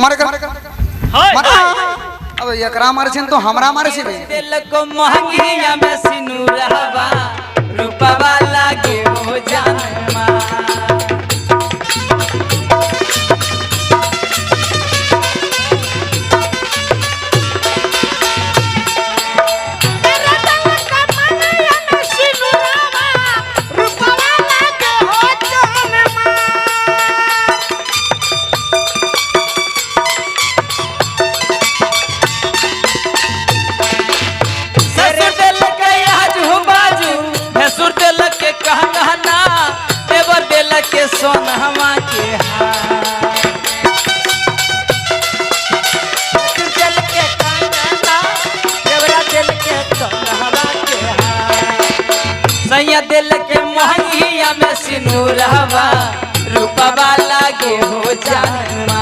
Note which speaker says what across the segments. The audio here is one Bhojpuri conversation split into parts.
Speaker 1: मारे अब एकरा मारे छन तो हमरा मारे से
Speaker 2: दिल को महंगिया में सिनुरवा रूपवा लागे हो जानमा सोनहवा के दिल के कांगना देवरा दिल के सोनहवा के सैया दिल के महंगिया में सिनुरवा रूपवा लागे हो जानमा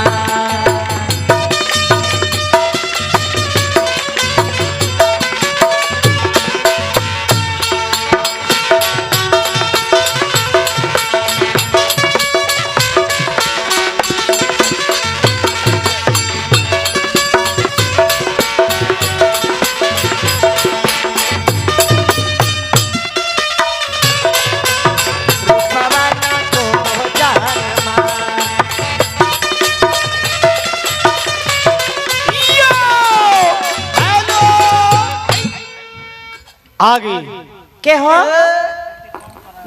Speaker 3: आगे
Speaker 4: के हो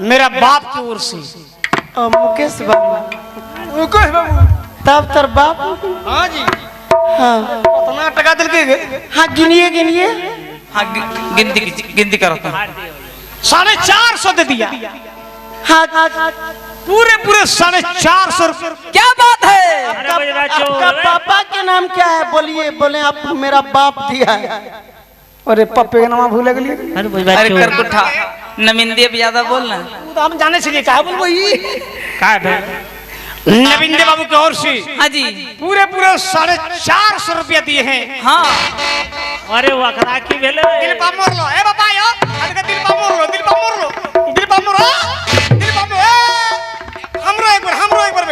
Speaker 3: मेरा बाप की ओर से
Speaker 4: मुकेश बाबू
Speaker 1: मुकेश बाबू
Speaker 4: तब तर बाप
Speaker 1: हां जी
Speaker 4: हाँ
Speaker 1: कितना टका दिल के
Speaker 4: हाँ गिनिए
Speaker 2: हाँ गिनती करो तुम
Speaker 3: 450 दे दिया
Speaker 4: हाँ
Speaker 3: पूरे 450 रुपये
Speaker 2: क्या बात है
Speaker 4: आपका पापा के नाम क्या है बोलिए बोले आप मेरा बाप दिया है
Speaker 1: अरे पप्पे का नाम भूल गई
Speaker 2: अरे करकुठा नमिंदे भी ज्यादा बोलना
Speaker 3: तो हम जाने से क्या बोलबो ई का है नविंदे बाबू की ओर से
Speaker 2: हाँ जी
Speaker 3: पूरे 450 रुपया दिए हैं।
Speaker 2: हाँ
Speaker 3: अरे वकरा की भेले दिल पा मोर लो ए बाबा यो अरे दिल पा मोर लो हमरो एक बार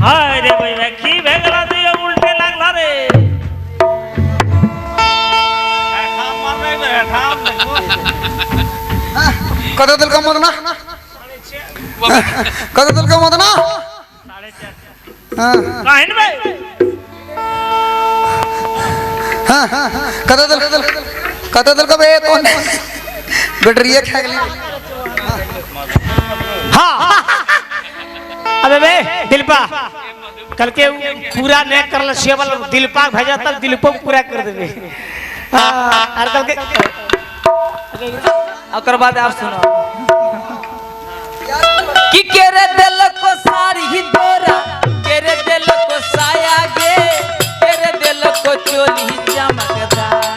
Speaker 3: हाय रे भैया की भेगला दियो उल्टे लागला रे
Speaker 1: कदा दिल का मदना कदा दिल का मदना हां
Speaker 3: काहिन में
Speaker 1: हां कदा दिल का बे कौन बैटरी है खा गली
Speaker 3: हाँ अबे बे दिलपा कल के पूरा नहीं करल सेवल दिलपा भेजा तक दिलपो पूरा कर देबे और कल के
Speaker 2: और बाद आप सुनो कि केरे दिल को सारी ही दोरा केरे दिल को साया गे केरे दिल को चोली चमकदार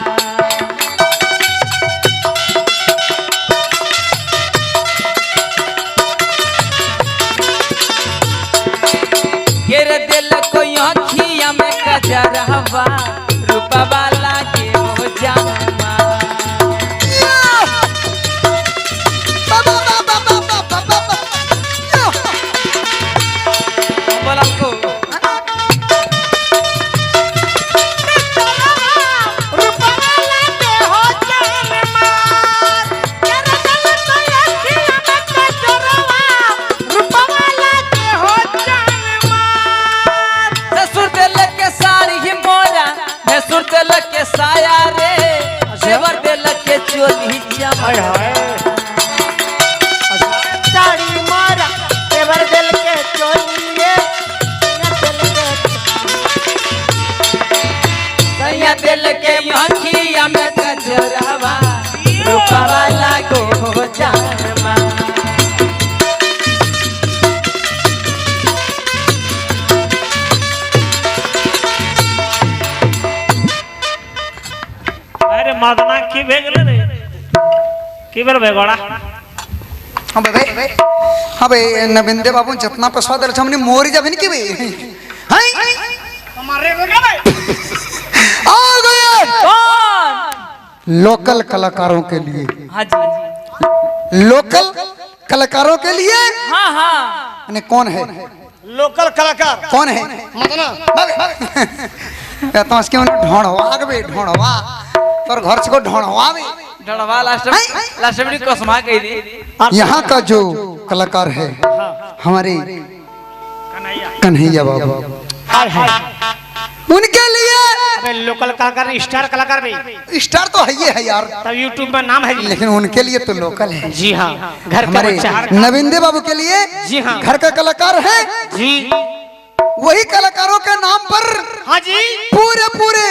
Speaker 2: केरे दिल को आँखिया में कजरवा रूपवा लागे हो जानमा के साया रे सेवर दिल के चोली
Speaker 4: साड़ी मारा सेवर दिल के चोली रे
Speaker 2: सैया दिल के आँखिया में कजरवा रूपवा लागो हो जानमा
Speaker 3: अरे मदना की भेगले रे की बेर भेगोड़ा
Speaker 1: हाँ भाई नविंदे बाबू जितना पैसा दे हमने मोरी जब नहीं की भाई
Speaker 3: हमारे
Speaker 1: आ गए लोकल कलाकारों के लिए
Speaker 2: हाँ जी
Speaker 1: लोकल कलाकारों के लिए
Speaker 2: हाँ हाँ
Speaker 1: कौन है
Speaker 3: लोकल कलाकार
Speaker 1: कौन है?
Speaker 3: मदना
Speaker 1: तो उसके उन्हें ढोंढवा के ढोंढवा तोर घर से को ढोंढवा भी
Speaker 2: डड़वा लास्ट में कसमा कही दी।
Speaker 1: यहाँ का जो कलाकार है हमारे कन्हैया बाबू,
Speaker 3: हाय हाय
Speaker 1: उनके लिए
Speaker 3: अबे लोकल कलाकार नहीं, स्टार कलाकार भी।
Speaker 1: स्टार तो है यार,
Speaker 3: तब यूट्यूब में नाम है जी।
Speaker 1: लेकिन उनके लिए तो लोकल है।
Speaker 3: जी हाँ, घर का
Speaker 1: हमारे
Speaker 3: बच्चा।
Speaker 1: नविंदे बाबू के लिए
Speaker 3: जी हाँ।
Speaker 1: घर का कलाकार है।
Speaker 3: जी
Speaker 1: वही कलाकारों के नाम पर
Speaker 3: हाँ जी,
Speaker 1: पूरे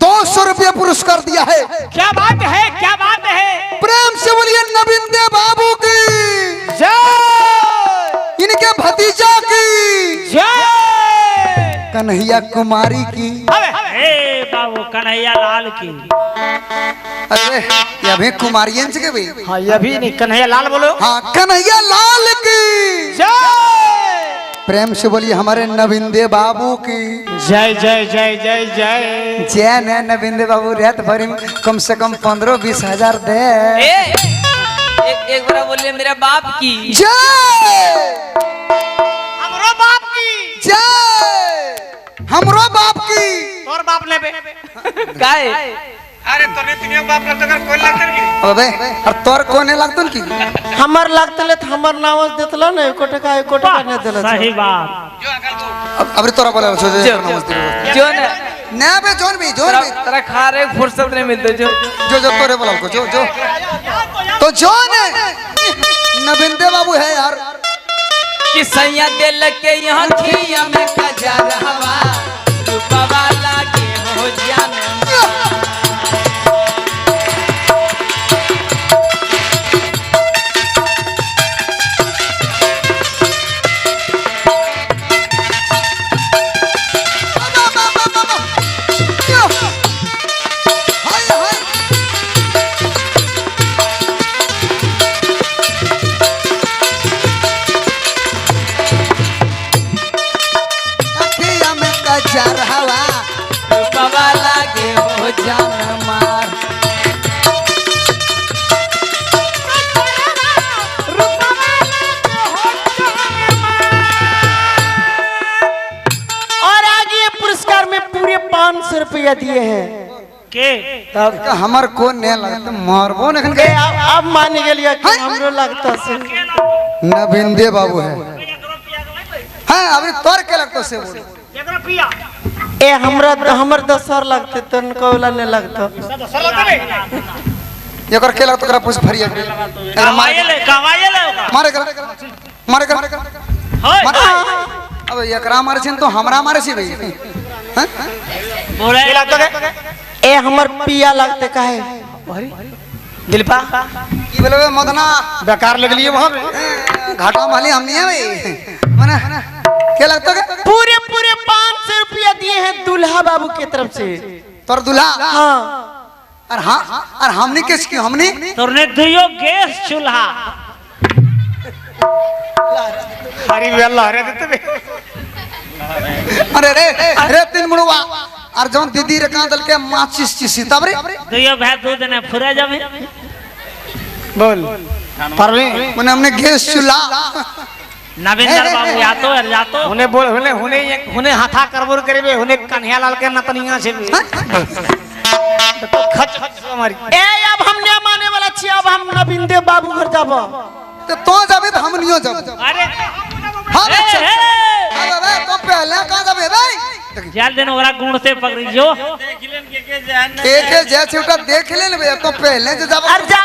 Speaker 1: 200 रुपये पुरस्कार दिया है।
Speaker 3: क्या बात है, क्या बात है।
Speaker 1: प्रेम से बोलिए नविंदे बाबू की
Speaker 3: जय,
Speaker 1: इनके भतीजा की
Speaker 3: जय,
Speaker 1: कन्हैया कुमारी की।
Speaker 5: ए बाबू कन्हैया लाल की।
Speaker 1: अरे ये अभी कुमारियंस के भी।
Speaker 3: हाँ ये भी नहीं, कन्हैया लाल बोलो।
Speaker 1: हाँ कन्हैया लाल की
Speaker 3: जय,
Speaker 1: प्रेम से बोलिए हमारे नविंदे बाबू की
Speaker 3: जय जय जय जय जय।
Speaker 1: जय न नविंदे बाबू रात भर में कम से कम 15-20 हजार दे।
Speaker 2: एक बार बोलिए मेरे बाप की
Speaker 1: जय,
Speaker 3: हमरो बाप की
Speaker 1: जय, हमरो बाप की।
Speaker 3: और बाप ने बे
Speaker 2: काय
Speaker 3: अरे तने तिनियो बाप लगता कर कोई लगता नहीं।
Speaker 1: अबे और तोर कोने लागतन की
Speaker 4: हमर लागतले त हमर नाम देतला न 1 टका ने देला।
Speaker 5: सही बात।
Speaker 1: अबरे तोरा बोला
Speaker 2: जो
Speaker 1: ना बे जोन भी
Speaker 2: तेरा खा रहे फुर्सत नहीं मिलते जो
Speaker 1: जो तोरे बोला को जो तो जोन नविंदे बाबू है यार।
Speaker 2: कि सैया दिल के यहाँ खिया में खजार हवा रूपवा लागे हो जान। रूपवा लागे हो जान मार।
Speaker 4: और आगे पुरस्कार में पूरे 500 रुपया दिए हैं।
Speaker 5: के
Speaker 1: तब का हमर को ने लगता मारबो नखन के।
Speaker 4: अब मान गेलिए कि हमरो लगता से
Speaker 1: नविंदे बाबू है। हां अबरे तोर के लगतो से बोल
Speaker 3: एकरा पिया
Speaker 4: ए हमर 10 और लगते तन कोला ने लगता।
Speaker 3: सर लगता बे
Speaker 1: एकर के लगतो करा पूछ भरिया एकरा मारे कर
Speaker 5: होय
Speaker 1: अब एकरा मारे छिन तो हमरा मारे छी भाई। हां
Speaker 5: बोले
Speaker 3: ये लगता है
Speaker 4: ए हमर पिया लगते काहे
Speaker 3: दिलपा
Speaker 1: की बोलबे मदना
Speaker 3: बेकार लगलिए वहां पे।
Speaker 1: घाटा माली हम नहीं है भाई मने के लगतो के
Speaker 4: पूरे 500 रुपया दिए हैं दूल्हा बाबू की तरफ से।
Speaker 1: तोर दुल्हा
Speaker 4: हाँ
Speaker 1: और हमने किस की हमने
Speaker 5: तोरने दियो गैस चूल्हा।
Speaker 3: हरी वे अल्लाह रे देते बे।
Speaker 1: अरे रे 3 मुड़वा और जोन दीदी रे कांदल के माचिस चिसी तब रे
Speaker 5: दियो भाई दूध ने फुरा जावे।
Speaker 3: बोल परवे
Speaker 1: मने हमने गैस चूल्हा
Speaker 5: नवीनदर बाबू जातो
Speaker 3: हुने बोल हुने हाथा करबोर करेबे हुने कन्हैया लाल के नतनिया से भी। तो खच हमारी
Speaker 4: ए अब हम नहीं माने वाला छी। अब हम नविंदे बाबू घर जाब।
Speaker 1: तो जाबे तो हम नियो जब।
Speaker 5: अरे
Speaker 1: हां अबे तो पहले का जाबे भाई
Speaker 5: जाल दिन ओकरा गुण से पकड़ी जो
Speaker 1: के जैसे उठा देख ले तो पहले से जब
Speaker 4: अर जा